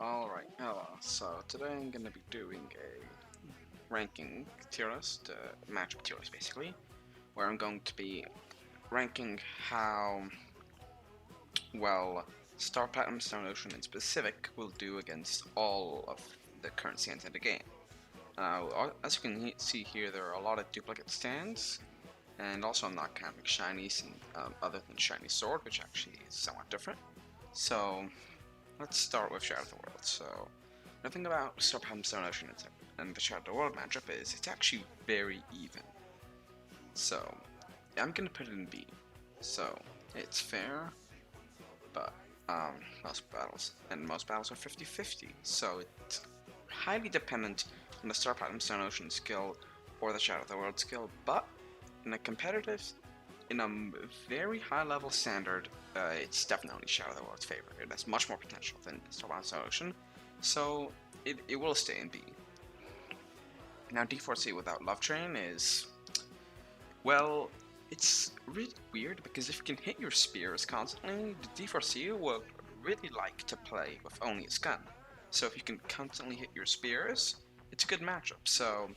Alright, hello. So today I'm gonna be doing a ranking tier list, matchup tier list basically, where I'm going to be ranking how well Star Platinum Stone Ocean in specific will do against all of the current stands in the game. Now, as you can see here, there are a lot of duplicate stands, and also I'm not counting shinies other than shiny sword, which actually is somewhat different. So let's start with Shadow of the World. So the thing about Star Platinum Stone Ocean and the Shadow of the World matchup is it's actually very even. So I'm gonna put it in B. So it's fair, but most battles are 50-50. So it's highly dependent on the Star Platinum Stone Ocean skill or the Shadow of the World skill, but in a competitive, in a very high level standard, it's definitely Shadow of the World's favorite. It has much more potential than Star Platinum Stone Ocean, so it will stay in B. Now D4C without Love Train is, well, it's really weird because if you can hit your spears constantly, the D4C will really like to play with only its gun. So if you can constantly hit your spears, it's a good matchup. So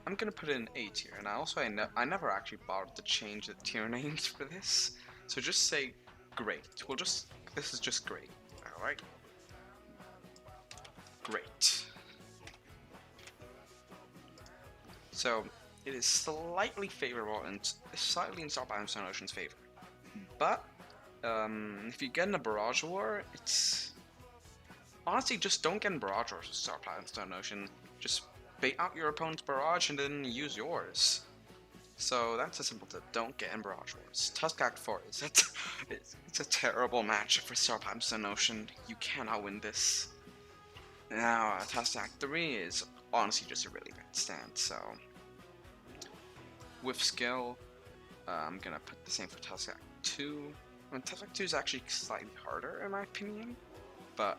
I'm gonna put it in A tier, and I never actually bothered to change the tier names for this, so just say great. This is just great. All right, great. So it is slightly favorable and slightly in Star Platinum Stone Ocean's favor, but if you get in a Barrage War, it's honestly just don't get in Barrage Wars with Star Platinum Stone Ocean. Just bait out your opponent's barrage and then use yours. So that's a simple tip. Don't get in Barrage Wars. Tusk Act 4 is it's a terrible matchup for Star Platinum Stone Ocean. You cannot win this. Now, Tusk Act 3 is honestly just a really bad stand. So with skill, I'm gonna put the same for Tusk Act 2. I mean, Tusk Act 2 is actually slightly harder in my opinion, but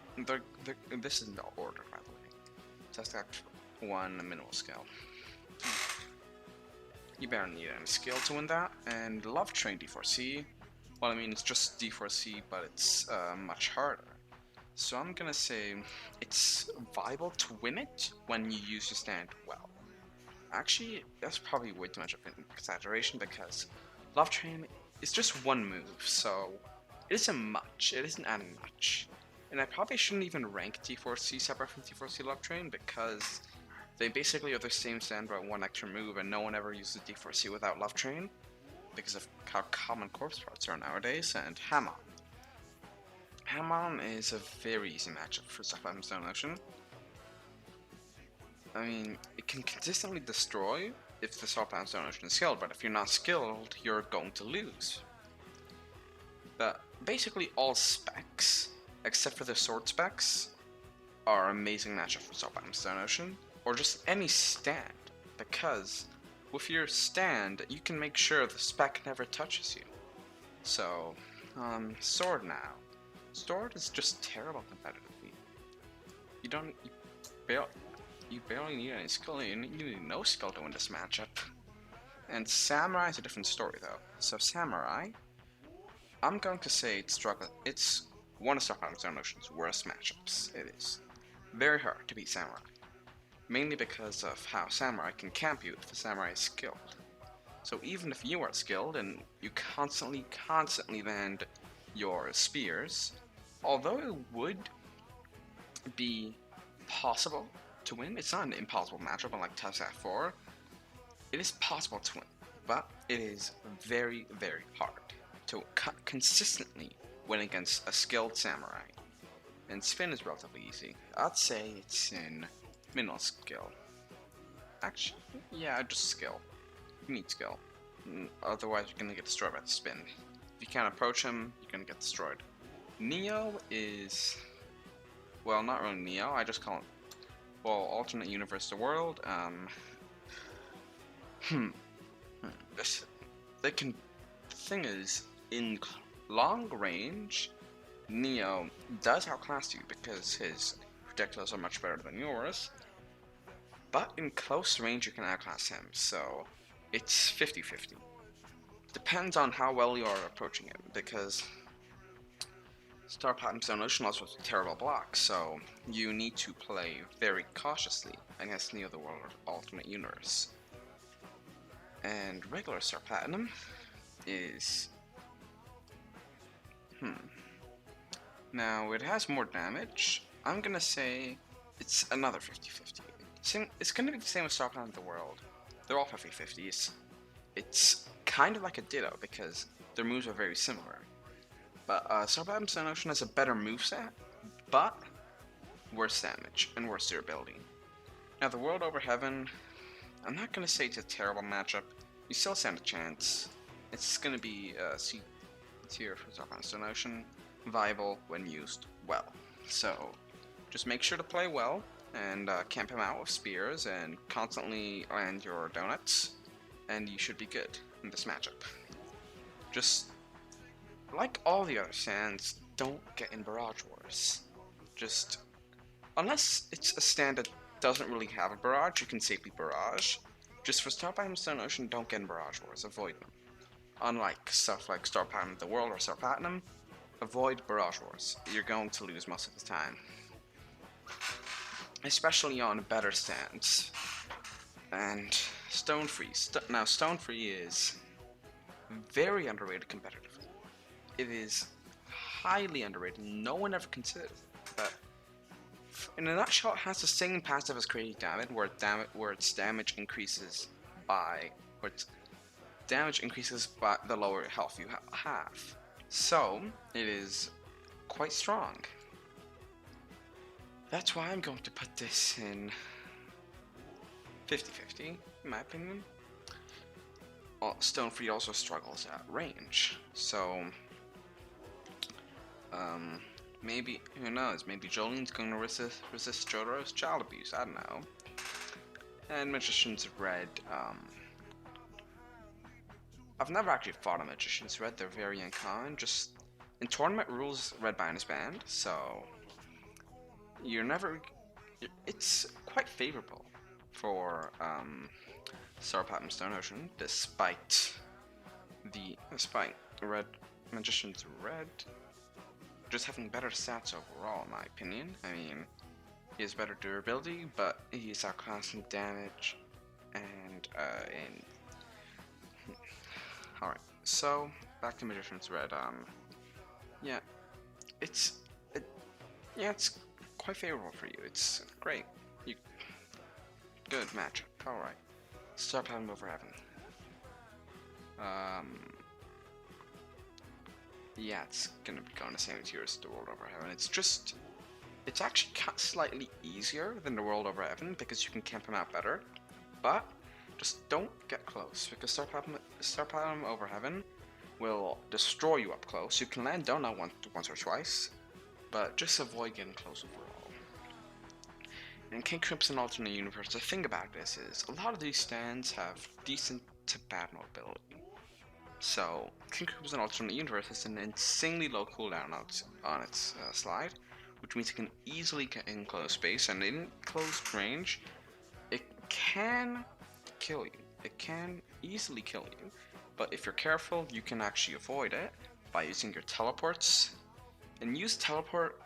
this is not ordered by the way. Tusk Act 1, minimal skill. You barely need any skill to win that, and Love Train D4C, well I mean it's just D4C but it's much harder. So I'm gonna say it's viable to win it when you use your stand well. Actually, that's probably way too much of an exaggeration because Love Train is just one move, so it isn't much, it isn't adding much. And I probably shouldn't even rank D4C separate from D4C Love Train because they basically are the same stand but one extra move, and no one ever uses D4C without Love Train because of how common corpse parts are nowadays. And Hamon. Hamon is a very easy matchup for Star Platinum Stone Ocean. I mean, it can consistently destroy if the Star Platinum Stone Ocean is skilled, but if you're not skilled, you're going to lose. But basically all specs, except for the sword specs, are amazing matchup for Star Platinum Stone Ocean, or just any stand, because with your stand, you can make sure the spec never touches you. So, sword now. Sword is just terrible competitively. You don't, you barely need any skill, you need no skill to win this matchup. And Samurai is a different story though. So Samurai, I'm going to say it's one of Star Platinum Stone Ocean's worst matchups. It is very hard to beat Samurai, mainly because of how Samurai can camp you if the Samurai is skilled. So even if you are skilled and you constantly land your spears, although it would be possible to win, it's not an impossible matchup unlike Tusk Act 4, it is possible to win, but it is very, very hard to consistently win against a skilled Samurai. And spin is relatively easy. I'd say it's in minimal skill. Actually, yeah, just skill. You need skill. Otherwise, you're gonna get destroyed by the spin. If you can't approach him, you're gonna get destroyed. Neo is, well, not really Neo. I just call it, well, alternate universe to world. This, the thing is, in long range, Neo does outclass you because his projectiles are much better than yours, but in close range you can outclass him, so it's 50-50. Depends on how well you are approaching him, because Star Platinum Stone Ocean also has a terrible block, so you need to play very cautiously against Neo the World Alternate Universe. And regular Star Platinum is... Now, it has more damage. I'm gonna say it's another 50-50. It's gonna be the same as Star Platinum the World. They're all 50-50s. It's kind of like a Ditto because their moves are very similar. But Star Platinum Stone Ocean has a better moveset, but worse damage and worse durability. Now, the World Over Heaven, I'm not gonna say it's a terrible matchup. You still stand a chance. It's gonna be C tier for Star Platinum Stone Ocean, viable when used well. So, just make sure to play well and camp him out with spears and constantly land your donuts, and you should be good in this matchup. Just like all the other stands, don't get in Barrage Wars. Just, unless it's a stand that doesn't really have a barrage, you can safely barrage. Just for Star Platinum Stone Ocean, don't get in Barrage Wars, avoid them. Unlike stuff like Star Platinum the World or Star Platinum, avoid Barrage Wars. You're going to lose most of the time. Especially on better stands. And Stone Free. Now, Stone Free is very underrated competitively. It is highly underrated. No one ever considered it. But in a nutshell, it has the same passive as Crazy Damage, where its damage increases by the lower health you have. So it is quite strong. That's why I'm going to put this in 50-50, in my opinion. Stone Free also struggles at range, so maybe, who knows, maybe Jolene's going to resist Jotaro's child abuse, I don't know. And Magician's Red, I've never actually fought a Magician's Red, they're very uncommon. Just in tournament rules, Red Bind is banned, so it's quite favorable for Star Platinum Stone Ocean, despite Red Magician's Red just having better stats overall, in my opinion. I mean, he has better durability, but he's outclassing damage and Alright, so back to Magician's Red. Yeah, it's quite favorable for you. It's great. Good matchup. Alright. Star Platinum over Heaven. Yeah, it's gonna be going the same tier as the World Over Heaven. It's actually slightly easier than the World Over Heaven because you can camp him out better, but just don't get close because Star Platinum Over Heaven will destroy you up close. You can land donut once or twice, but just avoid getting close overall. In King Crimson Alternate Universe, the thing about this is a lot of these stands have decent to bad mobility. So, King Crimson Alternate Universe has an insanely low cooldown on its slide, which means it can easily get in close space, and in close range, it can kill you. It can easily kill you, but if you're careful, you can actually avoid it by using your teleports, and use teleport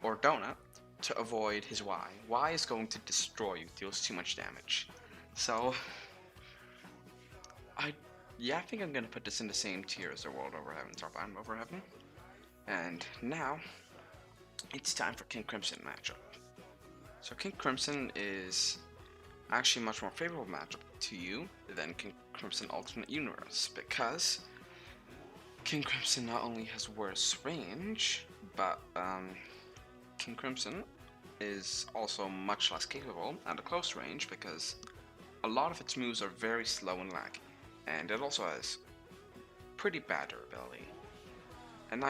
or donut to avoid his Y. Y is going to destroy you, deals too much damage. So, I think I'm gonna put this in the same tier as the World Over Heaven, Star Platinum Over Heaven. And now, it's time for King Crimson matchup. So King Crimson is actually a much more favorable matchup to you than King Crimson Alternate Universe, because King Crimson not only has worse range, but King Crimson is also much less capable at a close range because a lot of its moves are very slow and laggy, and it also has pretty bad durability. And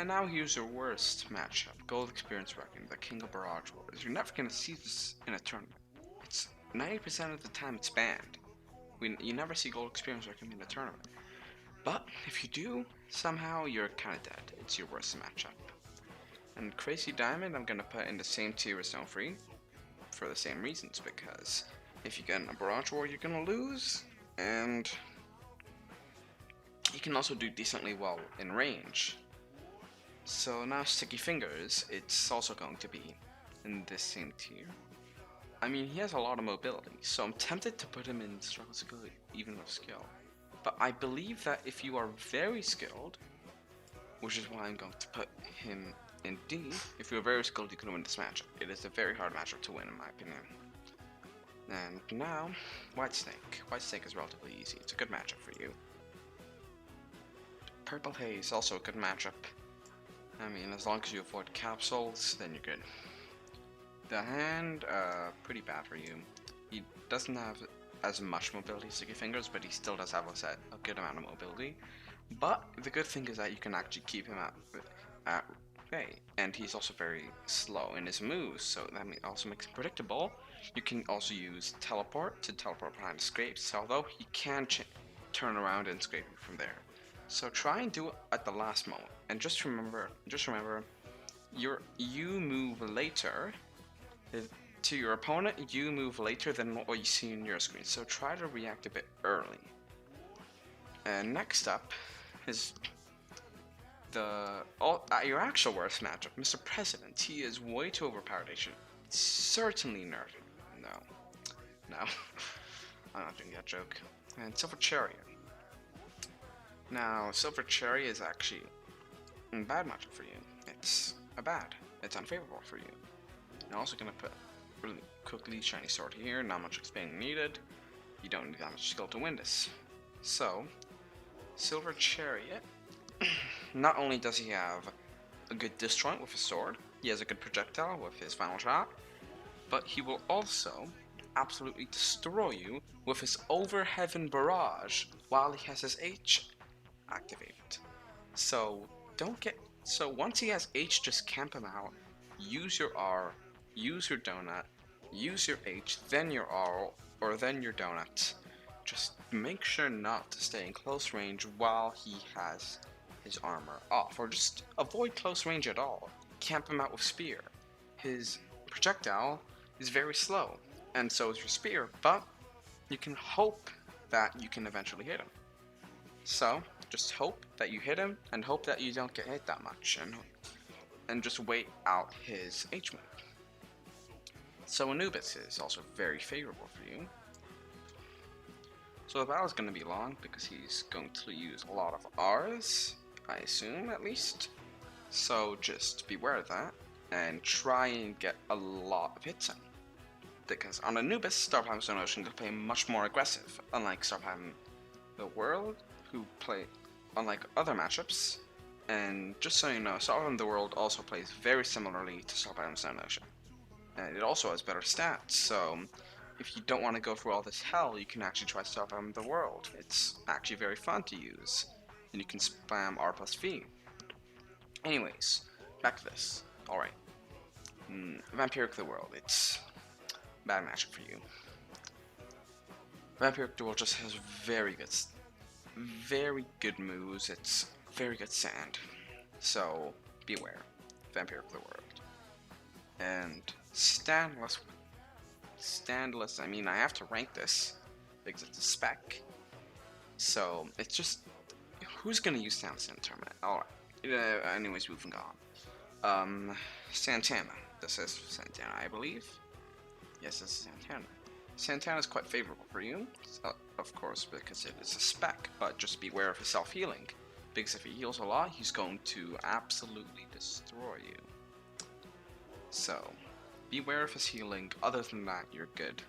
now here's your worst matchup: Gold Experience Reckoning, the King of Barrage Wars. You're never gonna see this in a tournament. It's 90% of the time it's banned. You never see Gold Experience Reckoning in a tournament. But if you do, somehow you're kinda dead. It's your worst matchup. And Crazy Diamond, I'm gonna put in the same tier as Stone Free for the same reasons, because if you get in a Barrage War, you're gonna lose, and you can also do decently well in range. So now Sticky Fingers, it's also going to be in this same tier. I mean, he has a lot of mobility, so I'm tempted to put him in struggle skill even with skill. But I believe that if you are very skilled, which is why I'm going to put him in D, if you're very skilled, you can win this matchup. It is a very hard matchup to win, in my opinion. And now, White Snake. White Snake is relatively easy. It's a good matchup for you. Purple Haze, also a good matchup. I mean, as long as you avoid capsules, then you're good. The Hand, pretty bad for you. He doesn't have as much mobility as Sticky Fingers, but he still does have a good amount of mobility. But the good thing is that you can actually keep him at bay, and he's also very slow in his moves, so that also makes him predictable. You can also use teleport to teleport behind scrapes, although he can turn around and scrape you from there. So try and do it at the last moment, and just remember, you move later. To your opponent, you move later than what you see on your screen, so try to react a bit early. And next up is your actual worst matchup, Mr. President. He is way too overpowered. He should certainly nerf him. No, I'm not doing that joke. And Silver Chariot. Now, Silver Chariot is actually a bad matchup for you. It's unfavorable for you. I'm also gonna put really quickly Shiny Sword here. Not much explaining needed. You don't need that much skill to win this. So, Silver Chariot. Not only does he have a good disjoint with his sword, he has a good projectile with his final shot, but he will also absolutely destroy you with his Over Heaven Barrage while he has his H activated. So once he has H, just camp him out, use your R, use your donut, use your H, then your R, or then your donut. Just make sure not to stay in close range while he has his armor off, or just avoid close range at all. Camp him out with Spear. His projectile is very slow, and so is your Spear, but you can hope that you can eventually hit him. So, just hope that you hit him, and hope that you don't get hit that much, and just wait out his H move. So Anubis is also very favorable for you. So the battle is going to be long because he's going to use a lot of R's, I assume at least. So just beware of that and try and get a lot of hits in. Because on Anubis, Starpalm Stone Ocean can play much more aggressive, unlike Starpalm the World, who play unlike other matchups. And just so you know, Starpalm the World also plays very similarly to Starpalm Stone Ocean. And it also has better stats, so if you don't want to go through all this hell, you can actually try Starpalm the World. It's actually very fun to use, and you can spam R plus V. Anyways, back to this. Alright. Vampiric the World, it's a bad matchup for you. Vampiric the World just has very good moves, it's very good sand. So, beware. Vampiric the World. And Standless, I mean, I have to rank this because it's a spec. So, it's just, who's gonna use Standless in the tournament? Alright, anyways, moving on. Santana. This is Santana, I believe. Yes, this is Santana. Santana is quite favorable for you, of course, because it is a spec, but just beware of his self-healing. Because if he heals a lot, he's going to absolutely destroy you. So, beware of his healing. Other than that, you're good.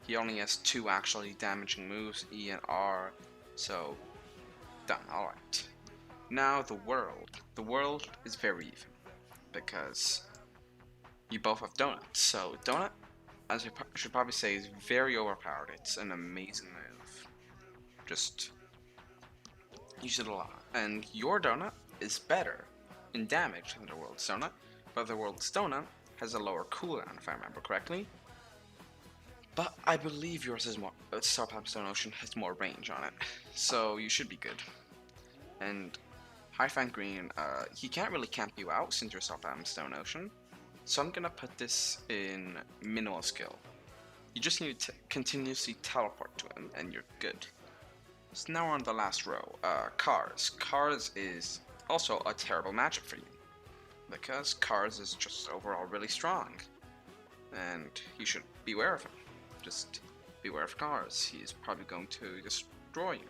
He only has 2 actually damaging moves, E and R, so done. Alright. Now the World. The World is very even, because you both have Donut. So Donut, as I should probably say, is very overpowered. It's an amazing move. Just use it a lot. And your Donut is better in damage than the World's Donut, but the World's Donut has a lower cooldown, if I remember correctly. But I believe yours is more. Starpalm Stone Ocean has more range on it, so you should be good. And High Fan Green, he can't really camp you out since you're Starpalm Stone Ocean, so I'm gonna put this in minimal skill. You just need to continuously teleport to him, and you're good. So now we're on the last row. Cars. Cars is also a terrible matchup for you. because Cars is just overall really strong, and you should beware of him. Just beware of Cars. He is probably going to destroy you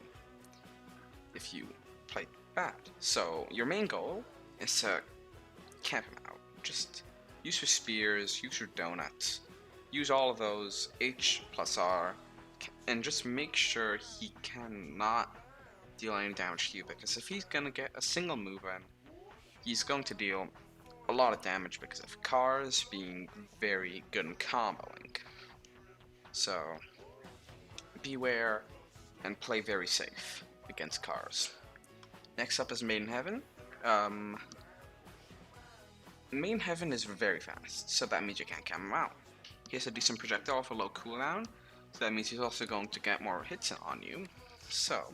if you play bad. So your main goal is to camp him out. Just use your spears, use your donuts, use all of those H plus R, and just make sure he cannot deal any damage to you, because if he's gonna get a single move in, he's going to deal a lot of damage because of Cars being very good in comboing. So beware and play very safe against Cars. Next up is Maiden Heaven. Maiden Heaven is very fast, so that means you can't camp him out. He has a decent projectile for low cooldown, so that means he's also going to get more hits on you. So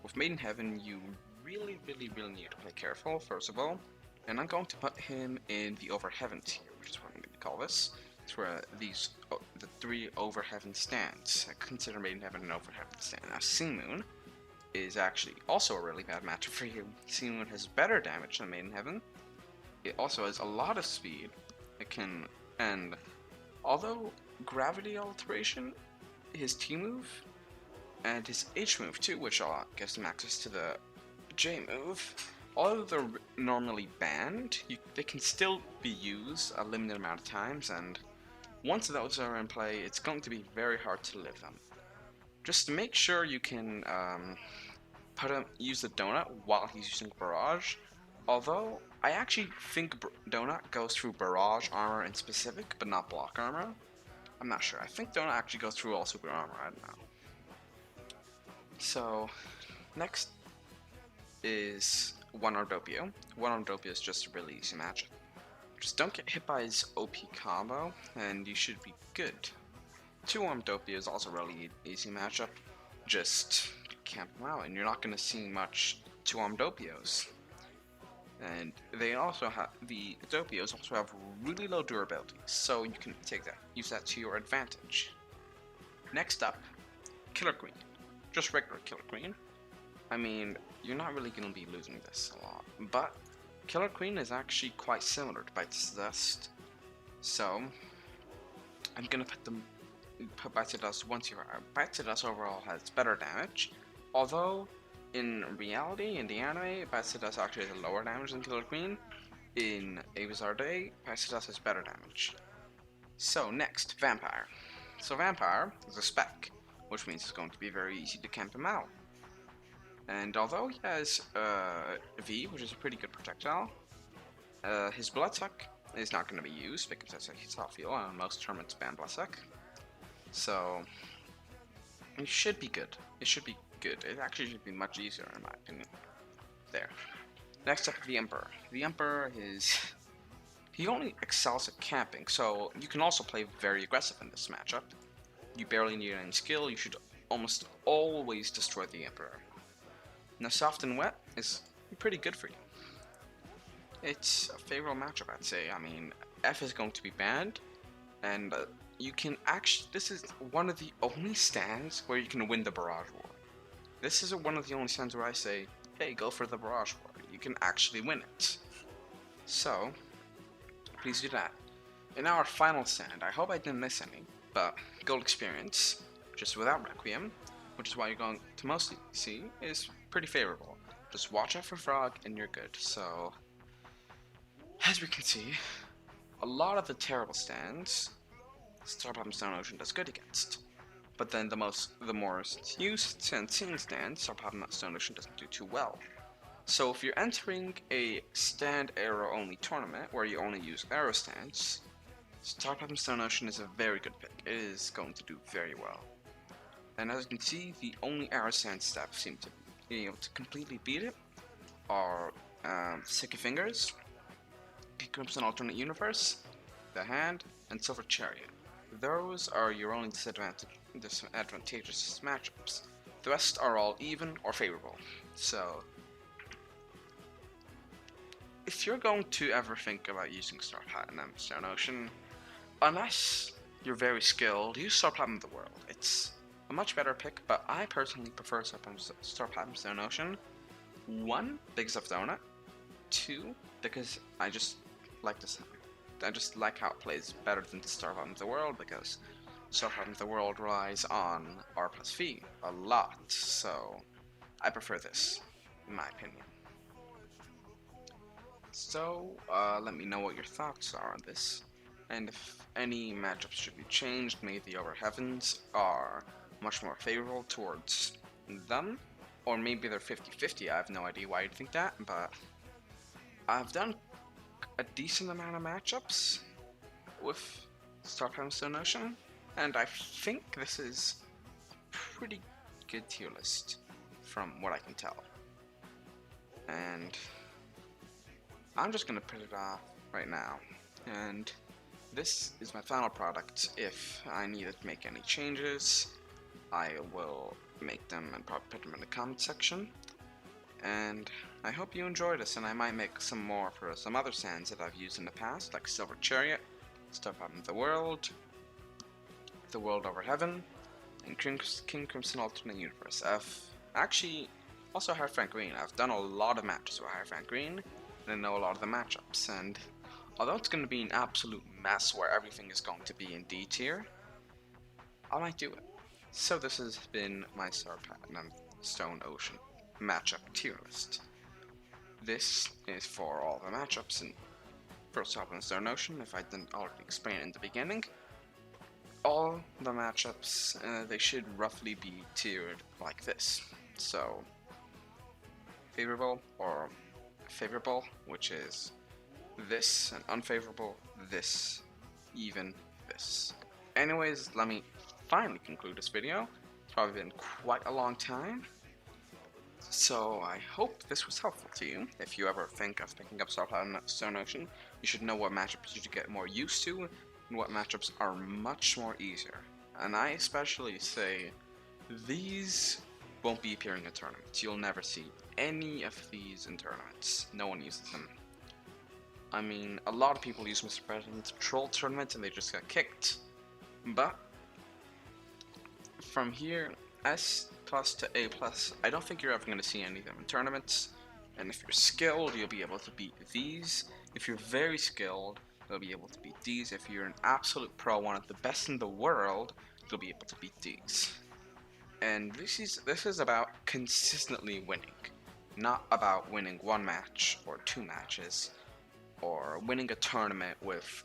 with Maiden Heaven, you really need to play careful, first of all. And I'm going to put him in the Over Heaven tier, which is what I'm going to call this. It's where the 3 Over Heaven stands. I consider Maiden Heaven an Over Heaven stand. Now, Sea Moon is actually also a really bad matchup for you. Sea Moon has better damage than Maiden Heaven. It also has a lot of speed. It can, and although Gravity Alteration, his T move, and his H move too, which gives him access to the J move, although they're normally banned, they can still be used a limited amount of times, and once those are in play, it's going to be very hard to live them. Just make sure you can use the Donut while he's using Barrage, although I actually think Donut goes through Barrage armor in specific, but not block armor. I'm not sure. I think Donut actually goes through all super armor, I don't know. So, next is One-Armed Doppio. One-Armed Doppio is just a really easy matchup. Just don't get hit by his OP combo, and you should be good. Two-Armed Doppio is also a really easy matchup. Just camp him out, and you're not going to see much Two-Armed Doppios. And they also have, the Doppios also have really low durability, so you can use that to your advantage. Next up, Killer Queen. Just regular Killer Queen. I mean, you're not really going to be losing this a lot, but Killer Queen is actually quite similar to Bites the Dust. So, I'm going to put Bites the Dust once you are. Bites the Dust overall has better damage, although in reality, in the anime, Bites the Dust actually has lower damage than Killer Queen. In A Bizarre Day, Bites the Dust has better damage. So, next, Vampire. So, Vampire is a spec, which means it's going to be very easy to camp him out. And although he has V, which is a pretty good projectile, his Bloodsuck is not going to be used because that's a soft heal, and most tournaments ban Bloodsuck. So, it should be good. It should be good. It actually should be much easier in my opinion. There. Next up, the Emperor. The Emperor he only excels at camping, so you can also play very aggressive in this matchup. You barely need any skill, you should almost always destroy the Emperor. Now, Soft and Wet is pretty good for you. It's a favorable matchup, I'd say. I mean, F is going to be banned, and you can actually, this is one of the only stands where you can win the Barrage War. This is one of the only stands where I say, hey, go for the Barrage War. You can actually win it. So, please do that. In our final stand, I hope I didn't miss any, but Gold Experience, just without Requiem, which is what you're going to mostly see, is pretty favorable. Just watch out for Frog and you're good. So, as we can see, a lot of the terrible stands, Star Problem Stone Ocean does good against. But then the more used and seen stands, Star Problem Stone Ocean doesn't do too well. So if you're entering a stand arrow only tournament where you only use arrow stands, Star Problem Stone Ocean is a very good pick. It is going to do very well. And as you can see, the only arrow stand that seem to be able to completely beat it are Sticky Fingers, Crimson Alternate Universe, The Hand, and Silver Chariot. Those are your only disadvantageous matchups. The rest are all even or favorable. So, if you're going to ever think about using Star Platinum Stone Ocean, unless you're very skilled, use Star Platinum the World. It's a much better pick, but I personally prefer Star Platinum Stone Ocean. 1, because of Donut. 2 because I just like this. I just like how it plays better than Star Bottom of the World because Star Bottom of the World relies on R plus V a lot, so I prefer this, in my opinion. So, let me know what your thoughts are on this, and if any matchups should be changed. Maybe the Over Heavens are much more favorable towards them, or maybe they're 50-50. I have no idea why you'd think that, but I've done a decent amount of matchups with Star Stone Ocean, and I think this is a pretty good tier list from what I can tell. And I'm just gonna put it off right now, and this is my final product. If I needed to make any changes, I will make them and probably put them in the comment section. And I hope you enjoyed this, and I might make some more for some other sands that I've used in the past, like Silver Chariot, Stuff Out in the World Over Heaven, and King Crimson Alternate Universe. I've actually also High Frank Green. I've done a lot of matches with High Frank Green, and I know a lot of the matchups, and although it's going to be an absolute mess where everything is going to be in D tier, I might do it. So this has been my Star Platinum Stone Ocean matchup tier list. This is for all the matchups in First Off in Stone Ocean, if I didn't already explain it in the beginning. All the matchups, they should roughly be tiered like this. So, favorable or favorable, which is this, and unfavorable, this, even this. Anyways, let me finally conclude this video. It's probably been quite a long time. So I hope this was helpful to you. If you ever think of picking up Star Platinum Stone Ocean, you should know what matchups you should get more used to, and what matchups are much more easier. And I especially say these won't be appearing in tournaments. You'll never see any of these in tournaments. No one uses them. I mean, a lot of people use Mr. President's Troll Tournament and they just got kicked. But from here, S+ to A+, I don't think you're ever going to see any of them in tournaments. And if you're skilled, you'll be able to beat these. If you're very skilled, you'll be able to beat these. If you're an absolute pro, one of the best in the world, you'll be able to beat these. And this is about consistently winning, not about winning one match or two matches, or winning a tournament with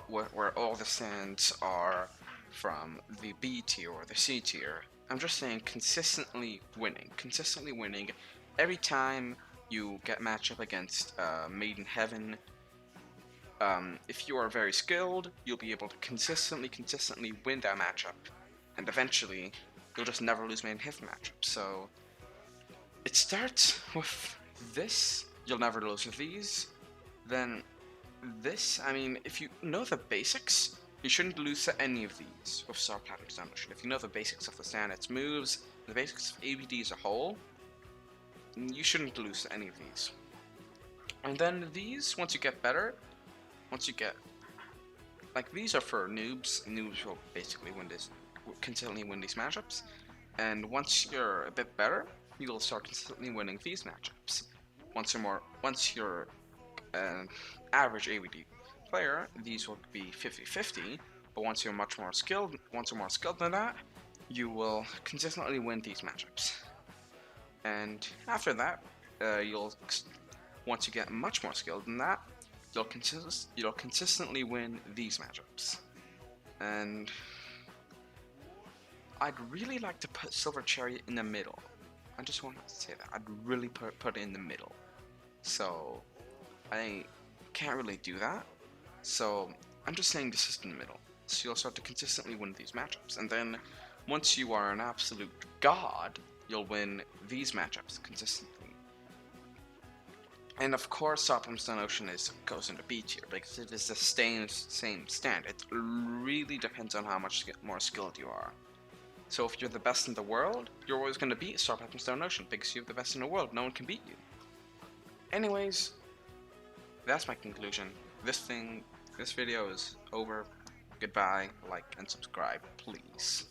where all the sands are from the B tier or the C tier. I'm just saying consistently winning every time you get matched up against Maiden Heaven. If you are very skilled, you'll be able to consistently win that matchup, and eventually you'll just never lose Maiden Heaven matchup. So it starts with this, you'll never lose with these, then this. I mean, if you know the basics, you shouldn't lose to any of these with Star Platinum Stone Ocean. If you know the basics of the stand, its moves, the basics of ABD as a whole, you shouldn't lose to any of these. And then these, once you get better, like, these are for noobs. Noobs will basically consistently win these matchups. And once you're a bit better, you'll start consistently winning these matchups. Once you're an average ABD player, these will be 50-50. But once you're more skilled than that, you will consistently win these matchups. And after that, once you get much more skilled than that, you'll consistently win these matchups. And I'd really like to put Silver Chariot in the middle. I just wanted to say that. I'd really put it in the middle. So I can't really do that. So I'm just saying this is in the middle. So you'll start to consistently win these matchups. And then once you are an absolute god, you'll win these matchups consistently. And of course, Star Platinum Stone Ocean goes into B tier because it is the same stand. It really depends on how much more skilled you are. So if you're the best in the world, you're always going to beat Star Platinum Stone Ocean because you're the best in the world. No one can beat you. Anyways, that's my conclusion. This video is over. Goodbye. Like and subscribe, please.